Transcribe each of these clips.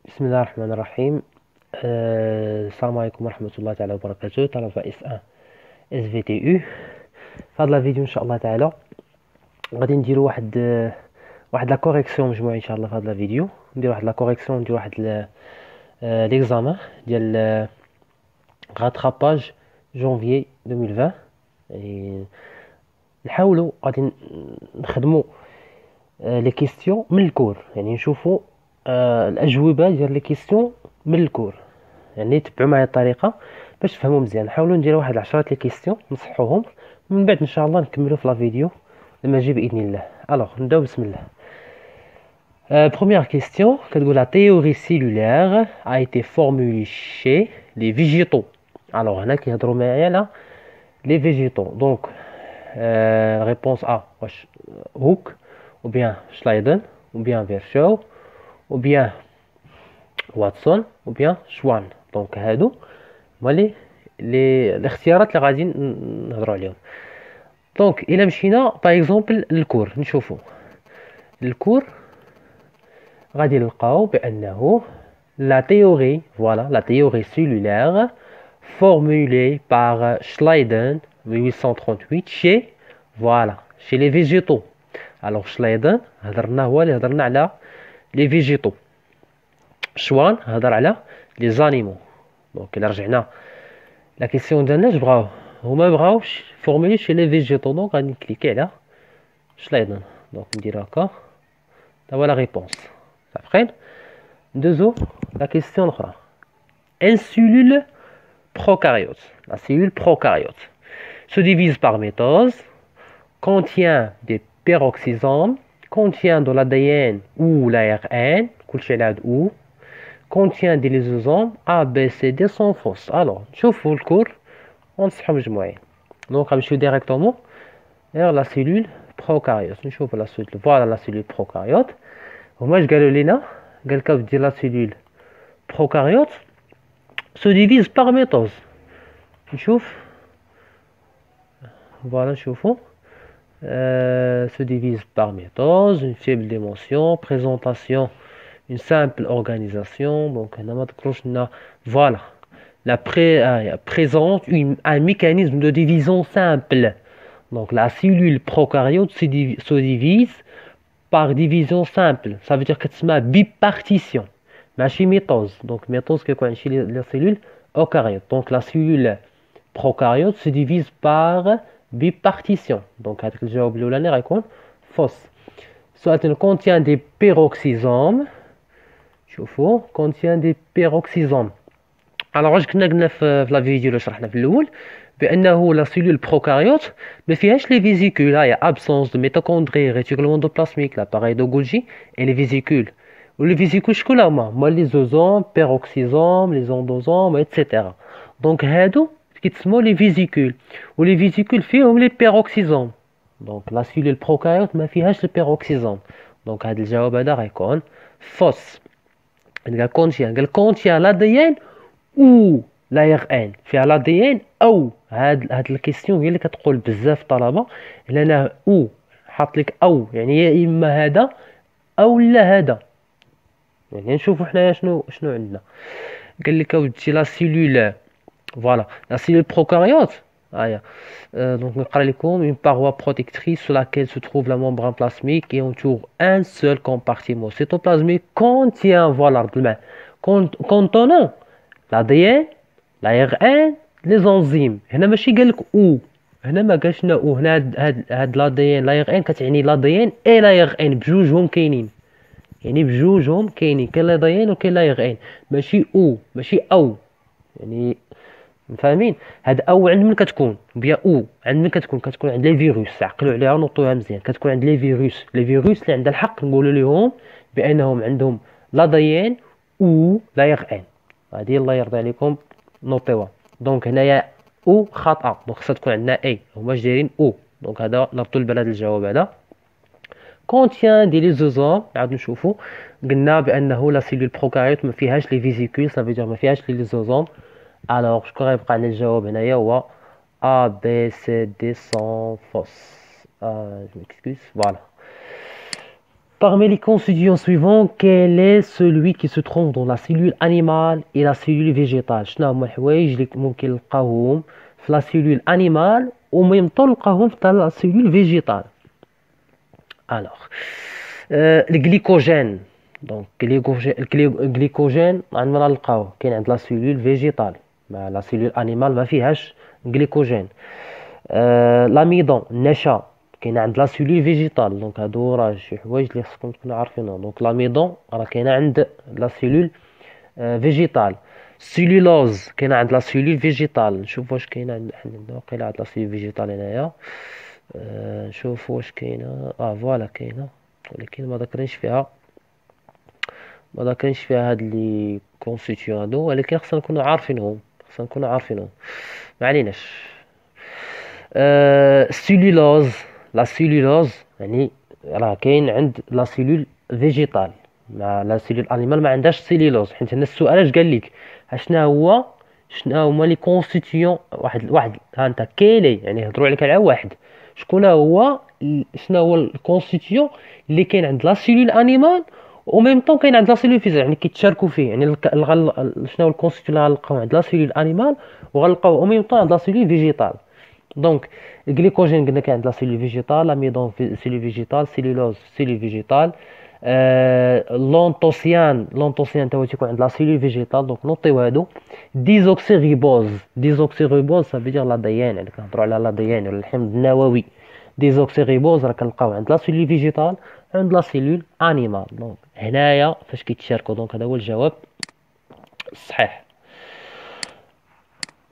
بسم الله الرحمن الرحيم. السلام عليكم ورحمة الله تعالى وبركاته. طلبة اس 1 اس في تي يو. في هذا الفيديو ان شاء الله تعالى غادي نديرو واحد لا كوريكسيون مجموعة ان شاء الله. في هذا الفيديو ندير واحد لا كوريكسيون، ندير واحد ليكزامان ديال غاتراباج جونفيي 2020. يعني نحاولوا غادي نخدموا لي كيستيون من الكور، يعني نشوفوا الاجوبه ديال لي كيستيون من الكور، يعني تبعوا معايا الطريقه باش تفهموا مزيان. نحاولوا نديروا واحد 10 لي كيستيون نصحوهم، من بعد ان شاء الله نكملوا في لا فيديو لما نجي باذن الله. الوغ نبداو بسم الله. Première question, la théorie cellulaire a été formulée chez les végétaux. Alors, هنا كيهضروا معايا على les végétaux. Donc, réponse A, Hooke, ou bien Schleiden, ou bien Virchow, ou bien Watson, ou bien Schwann. Donc, هادو هما الاختيارات اللي غادي نهضروا عليهم. دونك الا مشينا باغ اكزومبل للكور نشوفوا الكور غادي نلقاو بانه la théorie cellulaire formulée par Schleiden 1838 chez les végétaux. Alors Schleiden هو اللي هضرنا على les végétaux. Schwann هضر على les animaux. دونك الا رجعنا لا كيسيون ديالنا هما بغاوش فورمولي chez les végétaux، دونك غادي نكليكي على Schleiden. دونك ندير هكا، هو لا ريبونس. صافي. ندوزو لا كيسيون الاخرى. Un cellule prokaryote, la cellule prokaryote, se divise par mitose, contient des peroxysomes, contient de l'ADN ou l'ARN, ou contient des lysosomes A, B, C, D sans fausse. Alors, نشوفوا الكور ونصحوا مجموعين. دونك غنمشيو ديريكتومون vers la cellule prokaryote. نشوفوا la cellule، voilà la cellule prokaryote. هما اش قالوا لينا؟ قال لك دير la cellule prokaryote se divise par mitose. نشوف voilà نشوفوا se divise par mitose, une faible dimension, présentation une simple organisation. Donc هنا ما ذكروش لنا voilà la présente un mécanisme de division simple. Donc la cellule prokaryote se divise par division simple, ça veut dire que c'est bipartition ماشي ميتوز. دونك ميتوز كيكون عندي لي سيلول eucaryote. Donc la cellule prokaryote se divise par bipartition. Donc هذاك الجواب الاولاني غيكون فوس. Soit elle contient des peroxysomes. شوفوا contient des peroxysomes. alors واش كنا قلنا في لا فيديو اللي شرحنا في الاول بانه لا سيلول بروكاريوت ما فيهاش لي فيزيكول. هي ابسونس دو ميتوكوندري، ريتيكول اندوبلازميك، لاباري دو غولجي اي لي فيزيكول. ولي فيزيكول شكون هما لي زوزوم، بيروكسيزوم، لي زوندوزوم ايتترا. دونك هادو كيتسموا لي فيزيكول، ولي فيزيكول فيهم لي بيروكسيزوم. دونك لا سيلول بروكاريوت ما فيهاش لي بيروكسيزوم. دونك هاد الجواب هذا غيكون فوس. قال كونتيان لا دي ان او لا ار ان، فيها لا دي ان او. هاد الكيستيون هي اللي كتقول بزاف الطلبه، لان او حاط لك او يعني يا اما هذا او لا هذا. يعني نشوفوا حنايا شنو عندنا. قال لك اودي لا سيلول فوالا لا سيلول بروكاريوت هيا. دونك نقرا لكم une paroi protectrice sur laquelle se trouve la membrane plasmique et entoure un seul compartiment cytoplasmique contient voilà contenant l'ADN l'ARN les enzymes. هنا ماشي قال لك او، هنا ما قالش لنا او. هنا هاد l'ADN l'ARN كتعني l'ADN et l'ARN بجوجهم كاينين، يعني بجوجهم كاينين، كاين l'ADN وكاين l'ARN، ماشي او ماشي او. يعني فاهمين؟ هاد او عند من كتكون بيا او عند من كتكون عند لي فيروس. عقلوا عليها ونوطوها مزيان. كتكون عند لي فيروس اللي عندها الحق نقولوا لهم بانهم عندهم لا دي ان او لا ار ان. هذه الله يرضي عليكم نوطيوها. دونك هنايا او خطا، دونك خصها تكون عندنا اي. هما اش دايرين او. دونك هذا نربطوا البال هذا الجواب هذا. كونتيان دي ليزوزوم. نعاود نشوفوا قلنا بانه لا سيلول بروكاريوت ما فيهاش لي فيزيكول، صافي ما فيهاش لي ليزوزوم. الوغ شكون غيبقى عندنا الجواب هنايا هو A B C D sans fausse. Je m'excuse. Voilà. Parmi les constituants suivants, quel est celui qui se trouve dans la cellule animale et la cellule végétale? شنو هما الحوايج اللي ممكن نلقاوهم في la cellule animale و ميم طون نلقاوهم في la cellule végétale. Alors, le glycogène. Donc, glycogène عندنا نلقاوه كاين عند la cellule végétale. La cellule animale ما فيهاش glycogène. L'amidon, النشا كاين عند لا سيلول فيجيتال. دونك هادو راه شي حوايج اللي خصكم تكونوا عارفينهم. دونك لاميدون راه كاينه عند لا سيلول فيجيتال. سيلولوز كاينه عند لا سيلول فيجيتال. نشوف واش كاينه عند واقيلا عند لا سيلول فيجيتال هنايا. نشوف واش كاينه. فوالا كاينه، ولكن ما ذكرنيش فيها هاد لي كونستيتيون هادو، ولكن خصنا نكونوا عارفينهم. ما عليناش. السيلولوز، لا سيلولوز يعني راه كاين عند لا سيلول فيجيتال. مع لا سيلول انيمال ما عندهاش سيلولوز، حيت هنا السؤال اش قال لك شنو هما لي كونستيتيون. واحد ها انت كيلي يعني هضروا عليك على واحد. شنو هو الكونستيتيون اللي كاين عند لا سيلول انيمال و ميم طون كاين عند لا سيلول فيزيكال، يعني كيتشاركوا فيه. يعني شنو هو الكونستيتيون اللي غنلقاو عند لا سيلول انيمال وغنلقاو او ميم طون عند لا سيلول فيجيتال. دونك الجليكوجين قلنا كاين عند لا سيلول فيجيتال، لاميدون في سيلول فيجيتال، سيلولوز سيلول فيجيتال. لونتوسيان تا هو تيكون عند لا سيلول فيجيتال. دونك نوطيو هادو. ديزوكسيريبوز صافي دير لاديان، يعني كنهضروا على لاديان ولا الحمض النووي. ديزوكسيريبوز راه كنلقاو عند لا سيلول فيجيتال، عند لا سيلول انيمال. دونك هنايا فاش كيتشاركوا. دونك هذا هو الجواب الصحيح.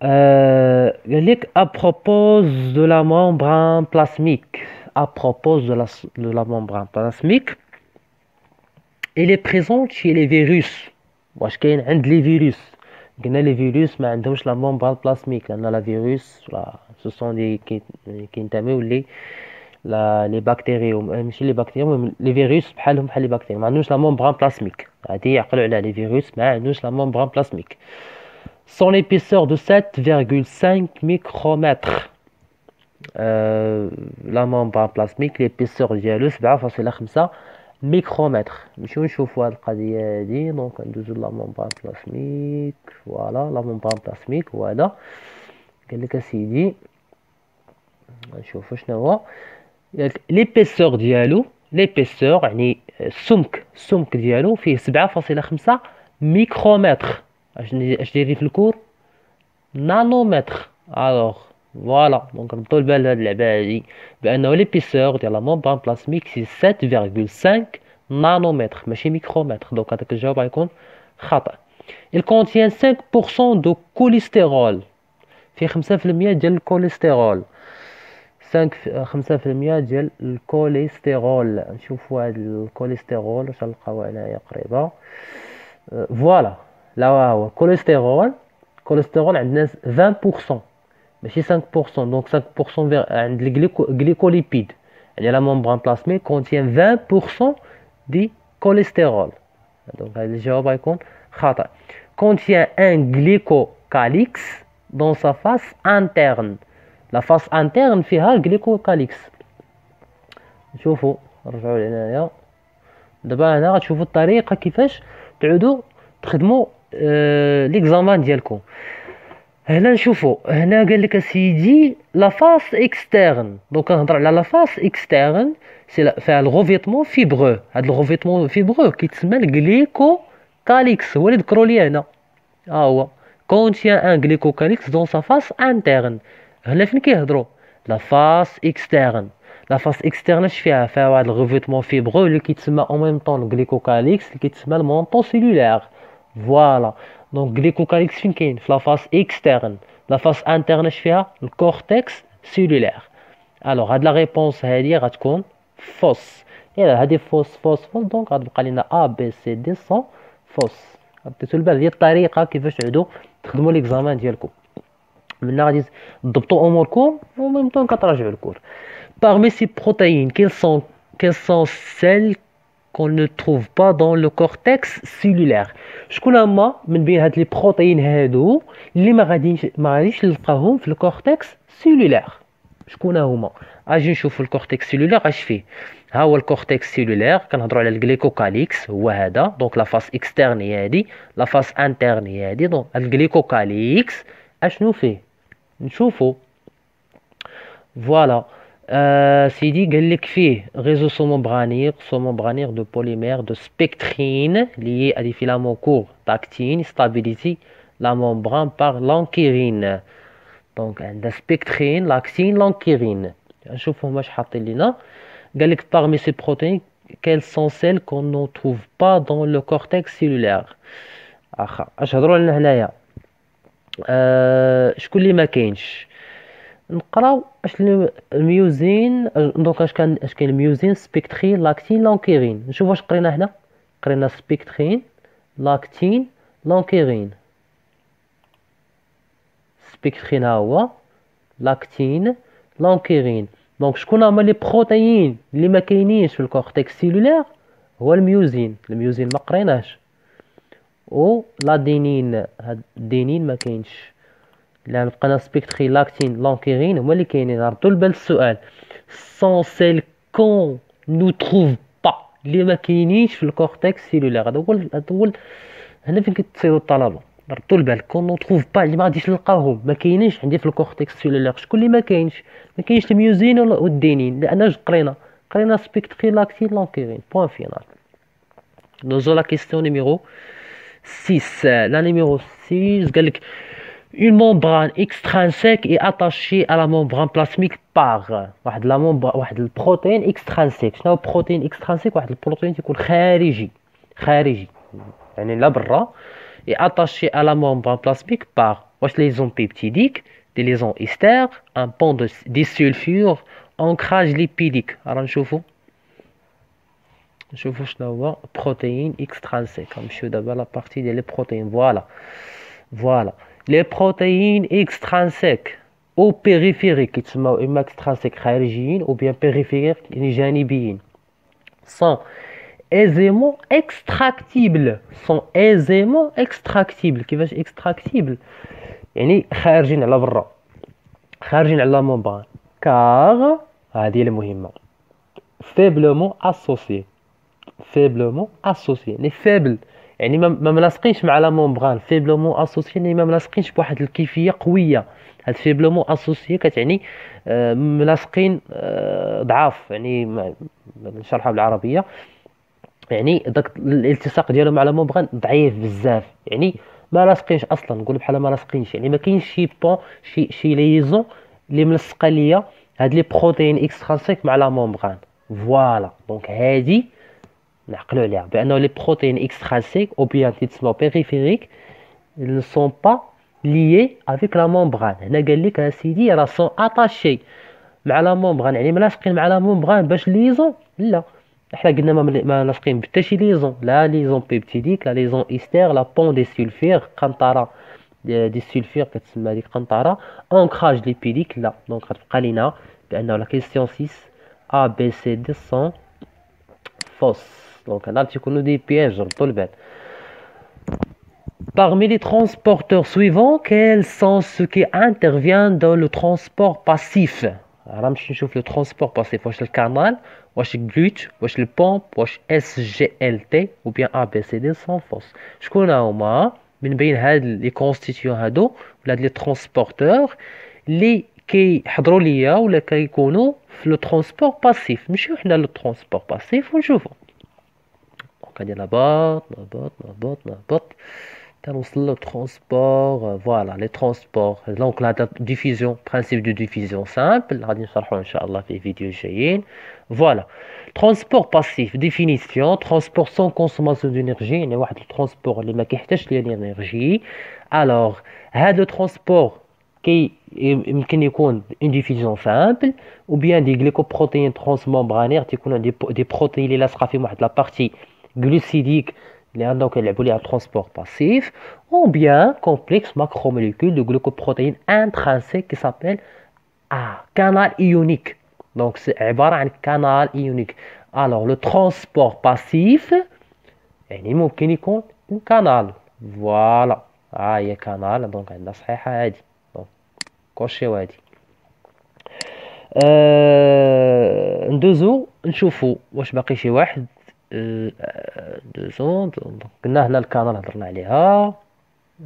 قال لك à propos de la membrane plasmique. À propos de la membrane plasmique, elle est présente chez les virus. واش كاين عند لي فيروس؟ قلنا لي فيروس ما عندهمش لا membrane plasmique، لان لا فيروس سو سون دي كينتميو لي لي بكتيري، ماشي لي بكتيري، لي فيروس بحال لي بكتيري ما عندهمش لا membrane plasmique. هادي يعقلوا على لي فيروس ما عندهمش لا membrane plasmique. Son épaisseur de 7,5 micromètres. La membrane plasmique l'épaisseur ديالو 7.5 ميكرومتر. نمشيو نشوفوا هاد القضيه هادي. دونك ندوزو لا membrane plasmique. فوالا لا membrane plasmique هو هذا. قال لك اسيدي نشوفوا شنو هو l'épaisseur ديالو. l'épaisseur يعني السمك ديالو فيه 7.5 ميكرومتر. اش دايرين في الكور؟ نانومتر. الوغ فوالا. دونك ردوا البال لهاد اللعبه هادي بانه ليبيسور ديال لا ممبران بلاسميك سي 7.5 نانومتر ماشي ميكرومتر. دونك هذاك الجواب غيكون خطا. il contient 5% de cholestérol. فيه 5% ديال الكوليسترول. 5% ديال الكوليسترول. نشوفوا هاد الكوليسترول واش نلقاوه هنايا قريبه. فوالا لا هو كوليسترول عندنا 20% ماشي 5%. دونك 5% عند الجليكوليبيد، يعني لا membrane plasmique contient 20% دي كوليسترول. دونك هذا الجواب غيكون خطأ. contient un glycocalyx dans sa face interne. لا face interne فيها الجليكوكاليكس. نشوفوا نرجعوا لهنايا. دابا هنا غتشوفوا الطريقه كيفاش تعودوا تخدموا ليكزامان ديالكم. هنا نشوفوا هنا قال لك اسيدي لا فاس اكسترن. دونك كنهضر على لا فاس اكسترن سي فيها الغوفيتمون فيبرو. هاد الغوفيتمون فيبرو كيتسمى الجليكوكاليكس، هو اللي ذكروا لي هنا. هو كونتيان ان جليكوكاليكس دون سا فاس انترن. هنا فين كيهضروا لا فاس اكسترن. لا فاس اكسترن اش فيها واحد الغوفيتمون فيبرو اللي كيتسمى او ميم طون الجليكوكاليكس اللي كيتسمى المونطون سيلولير. فوالا. دونك جليكوكاليكس فين كاين؟ في لا فاس اكسترن. لا فاس انترن اش فيها؟ الكورتكس سيلولير. الوغ هاد لا ريبونس هادي غتكون فوس. اذا هادي فوس دونك غتبقى لينا ا بي سي دي سون فوس. عطيتو البال ديال الطريقه كيفاش تعودوا تخدموا ليكزامان ديالكم. من غادي تضبطوا اموركم وميم طون كتراجعوا الكور. Parmi ces protéines, quelles sont celles qu'on ne trouve pas dans le cortex cellulaire? شكون هما من بين هاد لي بروتين هادو اللي ما غاديش نلقاوهم في الكورتكس سيلولير؟ شكون هما؟ اجي نشوفوا الكورتكس سيلولير اش فيه. ها هو الكورتكس سيلولير، كنهضروا على الجليكوكاليكس، هو هذا. دونك لا فاس اكسترن هي هادي، لا فاس انترن هي هادي. دونك الجليكوكاليكس اشنو فيه نشوفوا. فوالا. سيدي قال لك فيه réseau sous-membranaire de polymère de spectrine lié à des filaments courts d'actine stabilisés la membrane par l'ankyrine. دونك عندها سبيكترين، لاكتين، لانكيرين. نشوفهم واش حاطين لينا. قال لك parmi ces protéines quelles sont celles qu'on ne trouve pas dans le cortex cellulaire. اخا اش هضروا لنا هنايا؟ شكون اللي ما كاينش؟ نقراو اش الميوزين. دونك اش كاين الميوزين، سبيكترين، لاكتين، لانكيرين. نشوف واش قرينا هنا. قرينا سبيكترين، لاكتين، لانكيرين. سبيكترين ها هو، لاكتين، لانكيرين. دونك شكون هما لي بروتيين اللي ما كاينينش في الكورتكس سيلولير؟ هو الميوزين ما قريناش، و لادينين. هاد الدينين ما كاينش. لا بقينا سبيكترين، لاكتين، لانكيرين هما اللي كاينين. ردوا البال السؤال، سون سيل كون نو تروف با، اللي ما كاينينش في الكورتكس سيلولير. هذا هو هنا فين كتصيدوا الطلبه. ردوا البال، كون نو تروف با اللي ما غاديش نلقاوهم، ما كاينينش عندي في الكورتكس سيلولير. شكون اللي ما كاينش؟ ما كاينش الميوزين والدينين، لان قرينا سبيكترين، لاكتين، لانكيرين. بوان فينال. نوزو لا كيستيون نيميرو 6. La numéro 6 قال لك une membrane extrinsèque est attachée à la membrane plasmique par واحد البروتين extrinsèque. شنو هو بروتين extrinsèque؟ واحد البروتين تيكون خارجي يعني لا برا. est attaché à la membrane plasmique par واش ليزون بيبتيديك، دي ليزون إستر، un pont de disulfure، ancrage lipidique. راه نشوفوا شنو هو بروتين extrinsèque. نمشيو دابا لا بارتي ديال لي بروتين. فوالا لي بروتين اكسترانسيك او بيريفيريك كيتسموا اما اكسترانسيك خارجيين او بيان بيريفيريك يعني جانبيين. سون ايزيمون اكستراكتيبل. كيفاش اكستراكتيبل؟ يعني خارجين على برا، خارجين على ممبران. كار هذه المهمه، فيبلمون اسوسيي يعني فيبل، يعني ما ملاصقينش مع لا ممبران. فيبلومون اسوسيي يعني ما ملاصقينش بواحد الكيفيه قويه. هاد فيبلومون اسوسيي كتعني ملاصقين ضعاف، يعني نشرحها بالعربيه. يعني داك الالتصاق ديالهم مع لا ممبران ضعيف بزاف، يعني ما لاصقينش اصلا. نقول بحال ما لاصقينش، يعني ما كاينش شي بون شي ليزون اللي ملصقه ليا هاد لي بروتين اكسترانسيك مع لا ممبران. فوالا. دونك هادي نعقلوا عليها بانه لي بروتين اكسترانسيك او بيان تيتسموا بيريفيريك ne sont pas liés avec la membrane. هنا قال لك اسيدي راه سون اتاشي مع لا ممبران، يعني ملاصقين مع لا ممبران باش ليزون. لا احنا قلنا ما لاصقين بحتى شي ليزون، لا ليزون بيبتيديك، لا ليزون إستر، لا بون دي سولفير، قنطره دي سولفير كتسمى هذيك قنطره. انكراج ليبيديك لا. دونك غتبقى لينا بانه لا كيسيون 6 A B C D sont fausses. Donc là, tu connais des pièges, ردوا البال. Parmi les transporteurs suivants, quels sont ceux qui interviennent dans le transport passif? راه نمشي نشوف لو ترونسبور باسيف. واش الكانال، واش الجلوت، واش البومب، واش اس جي ال تي او بيان ا بي سي دي سون فوس. شكون هما من بين هاد لي كونستيتيون هادو ولا هاد لي ترونسبورتور اللي كيحضروا ليا ولا كيكونوا في لو ترونسبور باسيف؟ نمشيو حنا لو ترونسبور باسيف ونشوفو. غادي نهبط كنوصل لو ترونسبور. فوالا لي ترونسبور. دونك لا ديفيزيون، برانسيپ دو ديفيزيون سامبل غادي نشرحوه ان شاء الله في فيديو جايين. فوالا ترونسبور باسيف ديفينيسيون، ترونسبور سون كونسوماسيون دينيرجي، يعني واحد الترونسبور اللي ما كيحتاجش ليه الانرجي. الوغ هذا ترونسبور يمكن يكون اون ديفيزيون سامبل او بيان دي غليكوبروتين ترانسممبرانير، تيكونوا دي بروتين اللي لاصقه فيهم واحد لا بارتي glucidique اللي عندهم كيلعبوا ليها ترونسبور باسيف، ou bien complexe macromolécule de glucoprotéines intrinsèques qui s'appelle canal ionique. Donc c'est عبارة عن canal ionique. Alors le transport passif يعني ممكن يكون canal. فوالا هي canal. دونك عندنا صحيحة هادي. دونك كوشيو هادي. ندوزو نشوفو واش باقي شي واحد. دوزو قلنا هنا الكانال هضرنا عليها.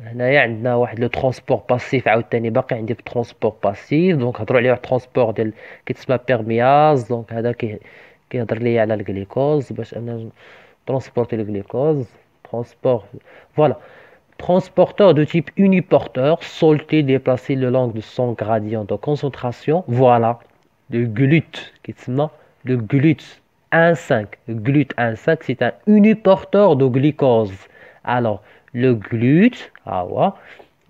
هنايا عندنا واحد لو ترونسبور باسيف عاوتاني باقي عندي في ترونسبور باسيف. دونك هضروا عليه واحد ترونسبور ديال كيتسمى بيرمياز. دونك هذا كيهضر ليا على الجليكوز باش انا ترونسبورتي الجليكوز. ترونسبور فوالا. Transporteur de type uniporteur, solté déplacé le long de son gradient de concentration. Voilà, le GLUT, qui se nomme le GLUT 1,5. Le GLUT 1,5, c'est un uniporteur de glucose. Alors, le GLUT,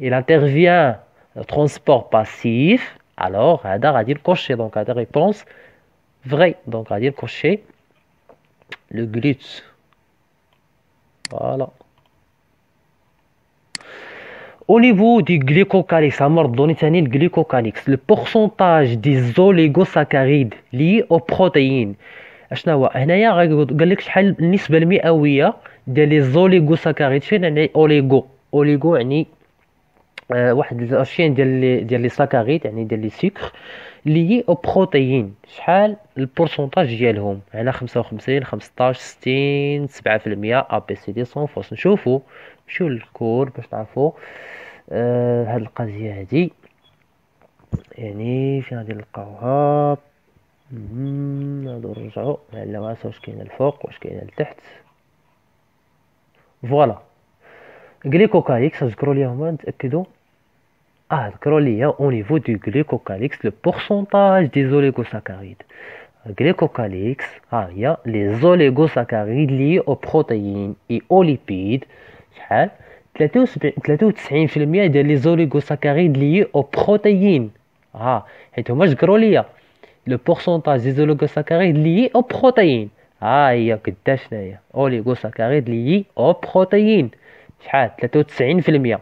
il intervient au transport passif. Alors, هذا غادي نكوشي. Donc, هذا réponse vraie. Donc, غادي نكوشي le GLUT. Voilà. Au niveau du glycocalyx, le pourcentage des oligosaccharides liés aux protéines. اشنا هو هنايا قال لك شحال النسبه المئويه ديال لي زوليغوساكاريد. فين يعني اوليغو يعني واحد الاشياء ديال لي ساكاريد يعني ديال لي سكر لي او بروتيين. شحال البورسونتاج ديالهم؟ هنا 55 15 60 7% ا بي سي دي سون فوس. نشوفوا نمشيو للكور باش نعرفوا هاد القضيه هادي يعني فين غادي نلقاوها. نعاودو نرجعو لا واسا واش كاينه الفوق واش كاينه لتحت. فوالا glycocalyx. ذكروا لي هما نتاكدوا. ذكروا لي au niveau du glycocalyx le pourcentage des oligosaccharides. Glycocalyx هي les oligosaccharides liés aux protéines et aux lipides. شحال 93% ديال لي زوليغوساكاريد لي او بروتيين. حيت هما ذكروا ليا لو بورسونتاج دي زوليغوساكاريد لي او بروتيين. هي قداش هنايا اوليغوساكاريد لي او بروتيين شحال 93%.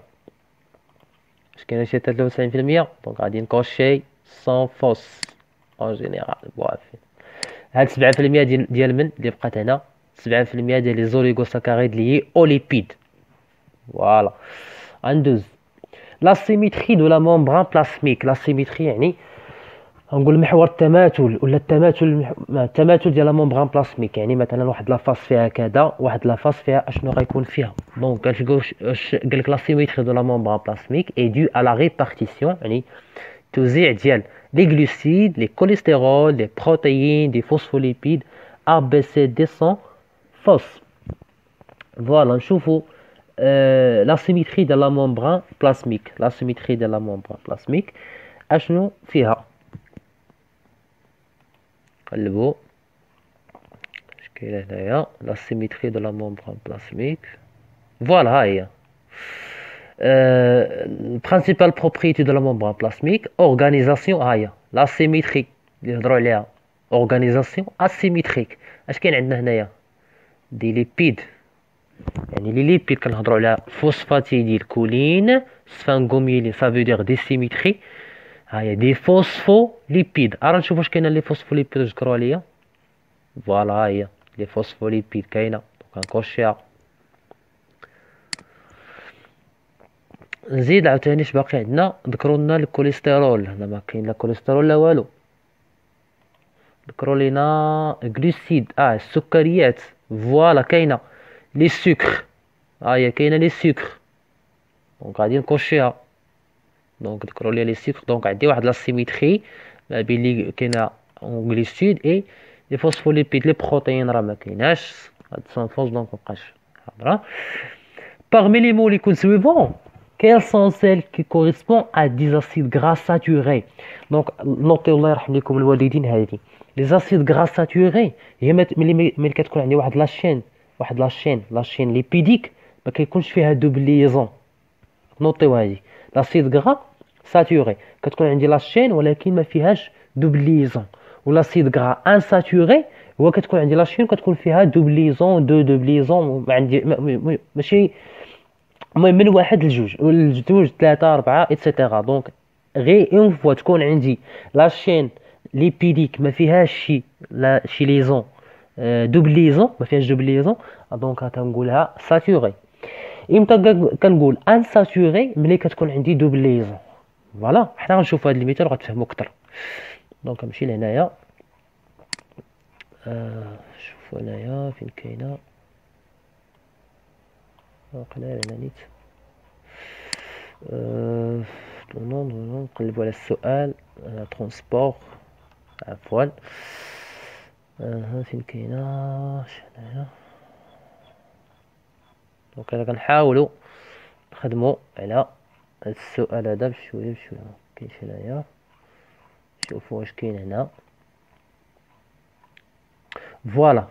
اش كاين شي 93%. دونك غادي نكوشي سون فوس اون جينيرال بوافي. هاد 7% ديال من اللي بقات هنا 7% ديال لي زوليغوساكاريد لي او ليبيد. Voilà. En deux, la symétrie de la membrane plasmique. La symétrie يعني نقول محور التماثل ولا التماثل ديال لا ممبران بلاسميك. يعني مثلا واحد لافاس فيها كذا واحد لافاس فيها اشنو غيكون فيها. دونك قال لك لا سيميتري دو لا ممبران بلاسميك اي دو على ريبارتيسيون يعني توزيع ديال لي غلوسيد لي كوليسترول لي بروتيين دي فوسفوليبيد ا بي سي دي سون فوس. فوالا نشوفوا la symétrie de la membrane plasmique. La symétrie de la membrane plasmique اشنو فيها؟ قلبوا اش كاين هنايا. la symétrie de la membrane plasmique. Voilà ها هي. principale propriété de la membrane plasmique organisation. ها هي la symétrie اللي نهضروا عليها organisation asymétrique. اش كاين عندنا هنايا؟ دي ليبيد يعني لي ليبيد كنهضروا على فوسفاتيديل كولين سفانغوميلين سا فو دير دي سيميتري. هاهي دي فوسفوليبيد. راه نشوف واش كاينه لي فوسفوليبيد ذكروا ليا. فوالا ها هي لي فوسفوليبيد كاينه كنكوشيها. نزيد عاوتاني اش باقي عندنا. ذكروا لنا الكوليسترول. هنا ما كاين لا كوليسترول لا والو. ذكروا لينا غلوسيد السكريات. فوالا كاينه لي سكر. هي كاينه لي سكر. دونك غادي نكوشيها. دونك ذكروا لي سكر. دونك عندي واحد لا سيميتري ما بين لي كاينه غلوسيد اي لي فوسفوليبيد. لي بروتيين راه ما كايناش هاد سانفوز. دونك مابقاش هضره. parmi les molécules suivantes quelles sont celles qui correspondent à des acides gras saturés. دونك نوطيو الله يرحم لكم الوالدين هذه لي زاسيد غرا ساتوري هي ملي كتكون عندي واحد لاشين ليبيديك ما كيكونش فيها دوبليزون. نوطيو هذه لاسيد غرا ساتوري كتكون عندي لاشين ولكن ما فيهاش دوبليزون. ولاسيد غرا ان ساتوري هو كتكون عندي لاشين كتكون فيها دوبليزون دوبليزون. ما عندي ماشي من واحد لجوج ثلاثة أربعة إتسيتيرا. دونك غير اون فوا تكون عندي لاشين ليبيديك ما فيهاش شي ليزون دوبليزون ما فيهاش دوبليزون. دونك تنقولها ساتوري. امتى كنقول ان ساتوري؟ ملي كتكون عندي دوبليزون. فوالا حنا غنشوفوا هاد المثال وغتفهموا اكثر. دونك نمشي لهنايا. شوفوا هنايا فين كاينه، واقيلا هنا نيت. نقلبوا على السؤال. ترونسبور، عفوا. فين كاينه هنايا. دونك انا كنحاولوا نخدموا على هاد السؤال هذا بشويه بشويه. كاينش هنايا، شوفوا واش كاين هنا. فوالا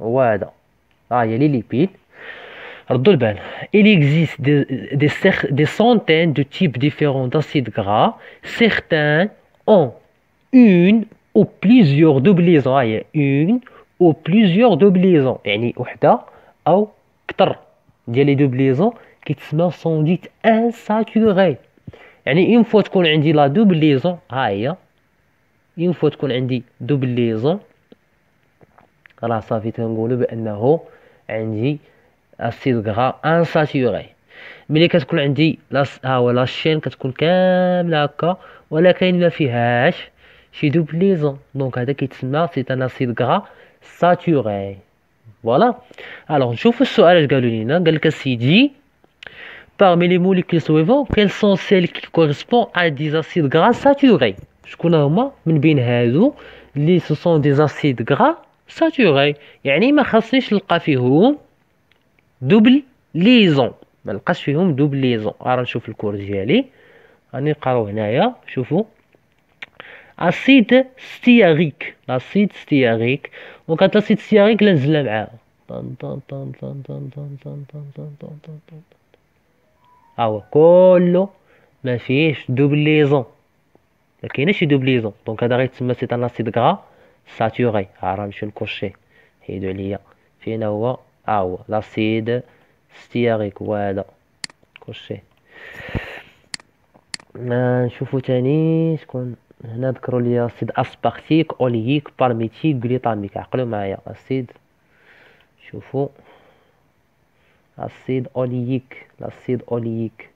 هو هذا، هي لي ليبيد. ردوا البال. Il existe des centaines de types différents d'acides gras. Certains ont une ou plusieurs doublons. هي une ou plusieurs doublons، يعني وحده او كثر ديال لي دوبليزون كيتسمى سون ديت انساتوري. يعني اون فوا تكون عندي لا دوبليزون، هي اون فوا تكون عندي دوبليزون، راه صافي تنقولوا بانه عندي اسيد غرا انساتوري. ملي كتكون عندي ها هو لاشين كتكون كامله هكا ولكن ما فيهاش شي دوبليزون، دونك هذا كيتسمى سي ان اسيد غرا ساتوري. فوالا. الوغ نشوفوا السؤال اش قالوا لينا. قال لك سيدي parmi les molécules suivantes quelles sont celles qui correspondent à des acides gras saturés. شكون هما من بين هادو اللي سو سون دي اسيد غرا ساتوري، يعني ما خاصنيش نلقى فيهم دوبل ليزون، ما نلقاش فيهم دوبل ليزون. راه نشوف الكور ديالي راني نقراو هنايا. شوفوا اسيد ستياريك، لاسيد ستياريك. دونك هاد لاسيد ستياريك لا نزلنا معاه ها هو كله ما فيهش دوبل ليزون، ما كايناش دوبل ليزون، دونك هذا غيتسمى سي ان اسيد غرا ساتوري. راه نمشيو نكوشي، حيدوا عليا فين هو. هو لاسيد ستياريك، هو هذا كوشي. نشوفو تاني شكون هنا. ذكروا لي اسيد اسبارتيك، اولييك، بالميتيك، غليطاميك. عقلوا معايا اسيد. شوفوا اسيد اولييك، لاسيد اولييك،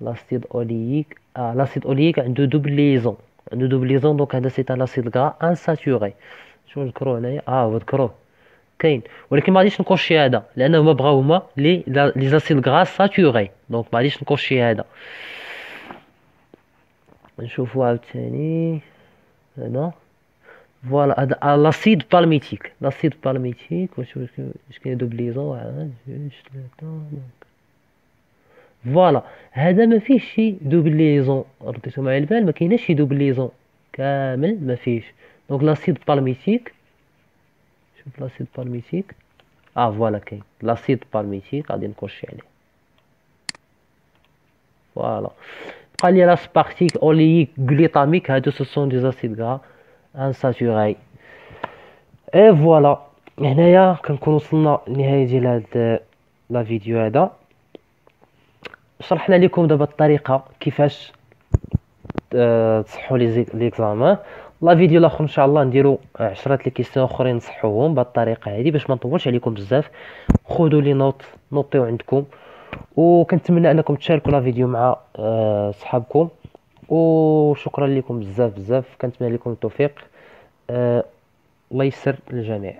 لاسيد اولييك. لاسيد اولييك عنده دوبل ليزون، عنده دوبل ليزون، دونك هذا سي ان اسيد غرا انساتوري. شنو نذكروه هنايا؟ هو ذكروه كاين، ولكن ما غاديش نكوشي هذا لانه هما بغاو هما لي زاسيد غرا ساتوري، دونك ما غاديش نكوشي هذا. نشوفوا عاوتاني هنا. فوالا هذا لاسيد بالميتيك، لاسيد بالميتيك. واش كاين دوبليزون؟ واحد جوج ثلاثة. فوالا هذا ما فيهش شي دوبليزون، رديتو معايا البال، ما كايناش شي دوبليزون كامل، ما فيهش. دونك لاسيد بالميتيك. شوف لاسيد بالميتيك. فوالا كاين لاسيد بالميتيك، غادي نكوشي عليه. فوالا بقى لي لاسبارتيك، اولييك، غليطاميك. هادو سو سون دي زاسيد غرا انساتوري. اي فوالا هنايا كنكون وصلنا لنهايه ديال هاد لا فيديو هذا. شرحنا لكم دابا الطريقه كيفاش تصحوا لي ليكزامان. لا فيديو الاخر ان شاء الله نديرو 10 لي كيسيون اخرين نصحوهم بهذه الطريقه هذه باش ما نطولش عليكم بزاف. خذوا لي نوطيو عندكم، وكنتمنى انكم تشاركوا لا فيديو مع صحابكم. وشكرا لكم بزاف بزاف، كنتمنى لكم التوفيق. الله يسر للجميع.